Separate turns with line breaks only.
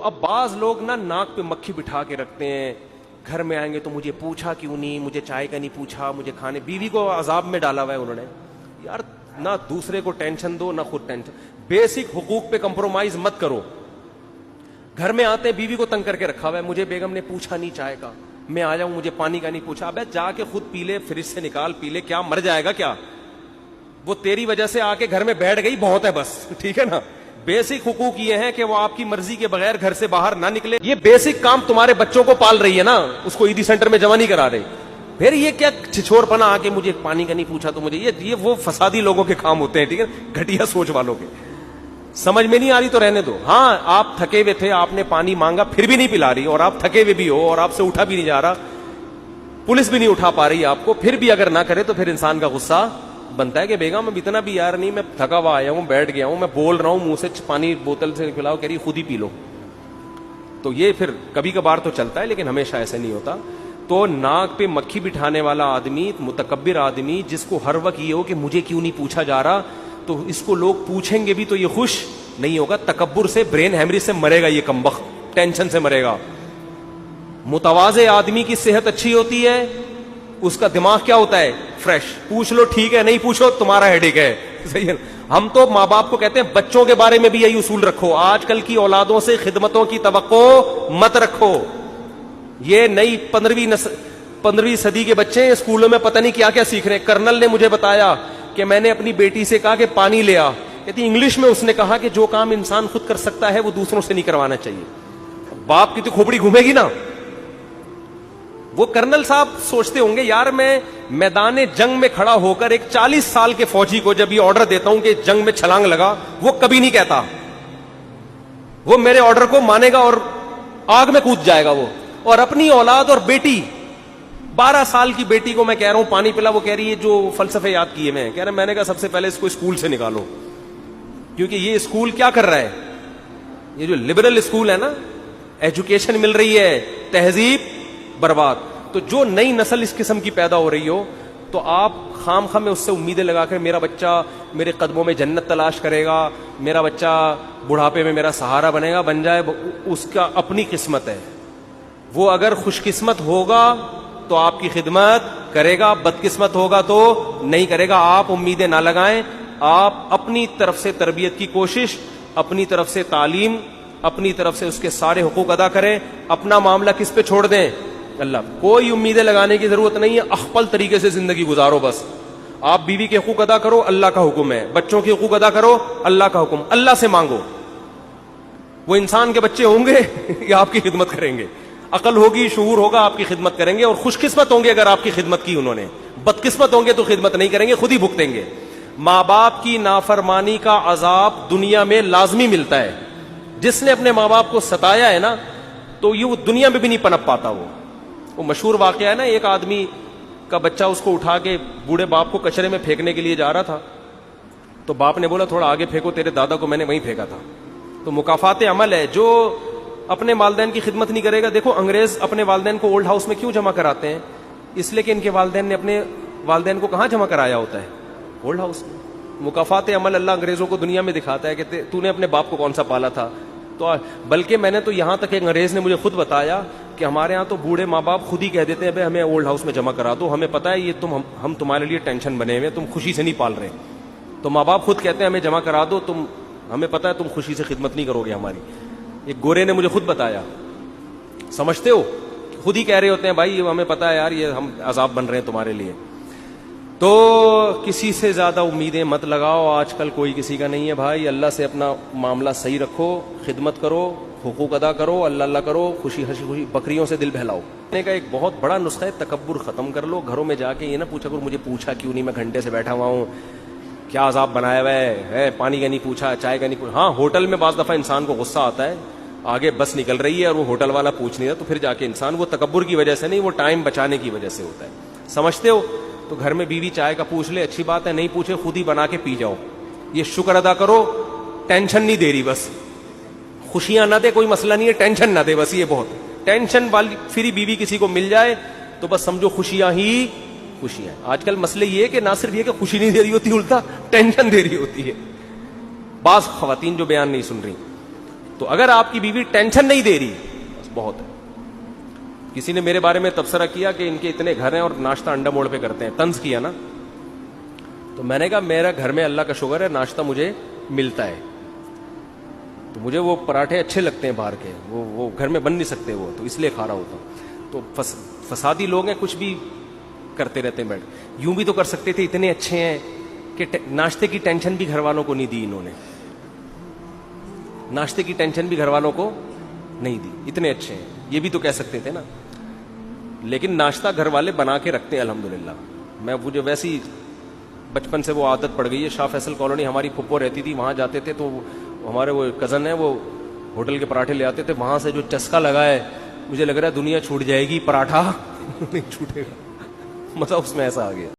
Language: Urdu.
اب بعض لوگ نا ناک پہ مکھی بٹھا کے رکھتے ہیں, گھر میں آئیں گے تو مجھے پوچھا کیوں نہیں, مجھے چائے کا نہیں پوچھا, مجھے کھانے. بیوی کو عذاب میں ڈالا ہوا ہے انہوں نے. یار نہ دوسرے کو ٹینشن دو نہ خود ٹینشن. بیسک حقوق پہ کمپرومائز مت کرو. گھر میں آتے بیوی کو تنگ کر کے رکھا ہوا ہے, مجھے بیگم نے پوچھا نہیں چائے کا, میں آ جاؤں مجھے پانی کا نہیں پوچھا. ابے جا کے خود پی لے, فریج سے نکال پی لے, کیا مر جائے گا کیا؟ وہ تیری وجہ سے آ کے گھر میں بیٹھ گئی, بہت ہے بس, ٹھیک ہے نا. بیسک حقوق یہ ہے کہ وہ آپ کی مرضی کے بغیر گھر سے باہر نہ نکلے. یہ بیسک کام تمہارے بچوں کو پال رہی ہے نا, اس کو عیدی سینٹر میں جمع نہیں کرا رہے. پھر یہ کیا چھچور پنا آ کے مجھے پانی کا نہیں پوچھا تو مجھے, یہ وہ فسادی لوگوں کے کام ہوتے ہیں, ٹھیک ہے, گھٹیا سوچ والوں کے. سمجھ میں نہیں آ رہی تو رہنے دو. ہاں آپ تھکے ہوئے تھے, آپ نے پانی مانگا پھر بھی نہیں پلا رہی, اور آپ تھکے ہوئے بھی ہو اور آپ سے اٹھا بھی نہیں جا رہا, پولیس بھی نہیں اٹھا پا رہی آپ کو, پھر بھی اگر نہ کرے تو پھر انسان کا غصہ بنتا ہے کہ بیگم اب اتنا بھی یار نہیں, میں تھکا ہوا آیا ہوں, بیٹھ گیا ہوں, میں بول رہا ہوں, منہ سے پانی بوتل سے پلاؤ, کہہ رہی خود ہی پی لو. تو یہ پھر کبھی کبھار تو چلتا ہے لیکن ہمیشہ ایسا نہیں ہوتا. تو ناک پہ مکھی بٹھانے والا آدمی, متکبر آدمی, جس کو ہر وقت یہ ہو کہ مجھے کیوں نہیں پوچھا جا رہا, تو اس کو لوگ پوچھیں گے بھی تو یہ خوش نہیں ہوگا. تکبر سے, برین ہیمریج سے مرے گا یہ کمبخت, ٹینشن سے مرے گا. متواضع آدمی کی صحت اچھی ہوتی ہے, اس کا دماغ کیا ہوتا ہے, فریش. پوچھ لو ٹھیک ہے, نہیں پوچھو تمہارا ہیڈیک ہے, صحیح ہے. ہم تو ماں باپ کو کہتے ہیں بچوں کے بارے میں بھی یہی اصول رکھو. آج کل کی اولادوں سے خدمتوں کی توقع مت رکھو. یہ نئی 15ویں صدی کے بچے اسکولوں میں پتہ نہیں کیا کیا سیکھ رہے ہیں. کرنل نے مجھے بتایا کہ میں نے اپنی بیٹی سے کہا کہ پانی لے آ, کہتی انگلش میں اس نے کہا کہ جو کام انسان خود کر سکتا ہے وہ دوسروں سے نہیں کروانا چاہیے. باپ کی تو کھوپڑی گھومے گی نا. وہ کرنل صاحب سوچتے ہوں گے یار میں میدان جنگ میں کھڑا ہو کر ایک 40 سال کے فوجی کو جب یہ آرڈر دیتا ہوں کہ جنگ میں چھلانگ لگا, وہ کبھی نہیں کہتا, وہ میرے آرڈر کو مانے گا اور آگ میں کود جائے گا وہ. اور اپنی اولاد اور بیٹی, 12 سال کی بیٹی کو میں کہہ رہا ہوں پانی پلا, وہ کہہ رہی ہے جو فلسفے یاد کیے میں, کہہ رہا میں نے کہا سب سے پہلے اس کو اسکول سے نکالو, کیونکہ یہ اسکول کیا کر رہا ہے, یہ جو لبرل اسکول ہے نا, ایجوکیشن مل رہی ہے, تہذیب برباد. تو جو نئی نسل اس قسم کی پیدا ہو رہی ہو, تو آپ خام خواہ میں اس سے امیدیں لگا کر میرا بچہ میرے قدموں میں جنت تلاش کرے گا, میرا بچہ بڑھاپے میں میرا سہارا بنے گا, بن جائے, اس کا اپنی قسمت ہے. وہ اگر خوش قسمت ہوگا تو آپ کی خدمت کرے گا, بدقسمت ہوگا تو نہیں کرے گا. آپ امیدیں نہ لگائیں, آپ اپنی طرف سے تربیت کی کوشش, اپنی طرف سے تعلیم, اپنی طرف سے اس کے سارے حقوق ادا کریں. اپنا معاملہ کس پہ چھوڑ دیں, اللہ. کوئی امیدیں لگانے کی ضرورت نہیں ہے, اخپل طریقے سے زندگی گزارو بس. آپ بیوی کے حقوق ادا کرو, اللہ کا حکم ہے, بچوں کے حقوق ادا کرو, اللہ کا حکم. اللہ سے مانگو, وہ انسان کے بچے ہوں گے یا آپ کی خدمت کریں گے, عقل ہوگی, شعور ہوگا, آپ کی خدمت کریں گے, اور خوش قسمت ہوں گے اگر آپ کی خدمت کی انہوں نے. بدقسمت ہوں گے تو خدمت نہیں کریں گے, خود ہی بھگتیں گے. ماں باپ کی نافرمانی کا عذاب دنیا میں لازمی ملتا ہے. جس نے اپنے ماں باپ کو ستایا ہے نا, تو یہ وہ دنیا میں بھی نہیں پنپ پاتا. وہ مشہور واقعہ ہے نا, ایک آدمی کا بچہ اس کو اٹھا کے بوڑھے باپ کو کچرے میں پھینکنے کے لیے جا رہا تھا, تو باپ نے بولا تھوڑا آگے پھینکو, تیرے دادا کو میں نے وہیں پھینکا تھا. تو مکافات عمل ہے, جو اپنے والدین کی خدمت نہیں کرے گا. دیکھو انگریز اپنے والدین کو اولڈ ہاؤس میں کیوں جمع کراتے ہیں, اس لیے کہ ان کے والدین نے اپنے والدین کو کہاں جمع کرایا ہوتا ہے, اولڈ ہاؤس میں. مکافات عمل اللہ انگریزوں کو دنیا میں دکھاتا ہے کہ تو نے اپنے باپ کو کون سا پالا تھا. تو بلکہ میں نے تو یہاں تک ایک انگریز نے مجھے خود بتایا کہ ہمارے ہاں تو بوڑھے ماں باپ خود ہی کہہ دیتے ہیں بھائی ہمیں اولڈ ہاؤس میں جمع کرا دو, ہمیں پتا ہے یہ ہم تمہارے لیے ٹینشن بنے ہوئے, تم خوشی سے نہیں پال رہے. تو ماں باپ خود کہتے ہیں ہمیں جمع کرا دو, ہمیں پتا ہے تم خوشی سے خدمت نہیں کرو گے ہماری. ایک گورے نے مجھے خود بتایا, سمجھتے ہو, خود ہی کہہ رہے ہوتے ہیں بھائی ہمیں پتا ہے یار یہ ہم عذاب بن رہے ہیں تمہارے لیے. تو کسی سے زیادہ امیدیں مت لگاؤ, آج کل کوئی کسی کا نہیں ہے بھائی. اللہ سے اپنا معاملہ صحیح رکھو, خدمت کرو, حقوق ادا کرو, اللہ اللہ کرو, خوشی خوشی بکریوں سے دل بہلاؤ. کا ایک بہت بڑا نسخہ ہے, تکبر ختم کر لو. گھروں میں جا کے یہ نہ پوچھا کرو مجھے پوچھا کیوں نہیں, میں گھنٹے سے بیٹھا ہوا ہوں, کیا عذاب بنایا ہوا ہے, پانی کا نہیں پوچھا, چائے کا نہیں پوچھا. ہاں ہوٹل میں بعض دفعہ انسان کو غصہ آتا ہے, آگے بس نکل رہی ہے اور وہ ہوٹل والا پوچھ نہیں رہا, تو پھر جا کے انسان, وہ تکبر کی وجہ سے نہیں, وہ ٹائم بچانے کی وجہ سے ہوتا ہے. سمجھتے ہو, تو گھر میں بیوی چائے کا پوچھ لے اچھی بات ہے, نہیں پوچھے خود ہی بنا کے پی جاؤ, یہ شکر ادا کرو. ٹینشن نہیں دے رہی, بس خوشیاں نہ دے, کوئی مسئلہ نہیں ہے, ٹینشن نہ دے بس. یہ بہت ٹینشن والی فری بیوی کسی کو مل جائے تو بس سمجھو خوشیاں ہی خوشیاں. آج کل مسئلے یہ ہے کہ نہ صرف یہ کہ خوشی نہیں دے رہی ہوتی, الٹا ٹینشن دے رہی ہوتی ہے. بعض خواتین جو بیان نہیں سن رہی, تو اگر آپ کی بیوی ٹینشن نہیں دے رہی بس بہت ہے. کسی نے میرے بارے میں تبصرہ کیا کہ ان کے اتنے گھر ہیں اور ناشتہ انڈا موڑ پہ کرتے ہیں, طنز کیا نا. تو میں نے کہا میرا گھر میں اللہ کا شکر ہے ناشتہ مجھے ملتا ہے, تو مجھے وہ پراٹھے اچھے لگتے ہیں باہر کے, وہ گھر میں بن نہیں سکتے وہ, تو اس لیے کھا رہا ہوتا ہوں. تو فسادی لوگ ہیں, کچھ بھی کرتے رہتے ہیں بیٹھ. یوں بھی تو کر سکتے تھے, اتنے اچھے ہیں کہ ناشتے کی ٹینشن بھی گھر والوں کو نہیں دی انہوں نے, ناشتے کی ٹینشن بھی گھر والوں کو نہیں دی, اتنے اچھے ہیں. یہ بھی تو کہہ سکتے تھے نا. لیکن ناشتہ گھر والے بنا کے رکھتے ہیں الحمدللہ. میں مجھے ویسی بچپن سے وہ عادت پڑ گئی ہے. شاہ فیصل کالونی ہماری پھپھو رہتی تھی, وہاں جاتے تھے تو ہمارے وہ کزن ہیں, وہ ہوٹل کے پراٹھے لے آتے تھے. وہاں سے جو چسکا لگا ہے, مجھے لگ رہا ہے دنیا چھوٹ جائے گی, پراٹھا نہیں چھوٹے گا. مزہ اس میں ایسا آ گیا.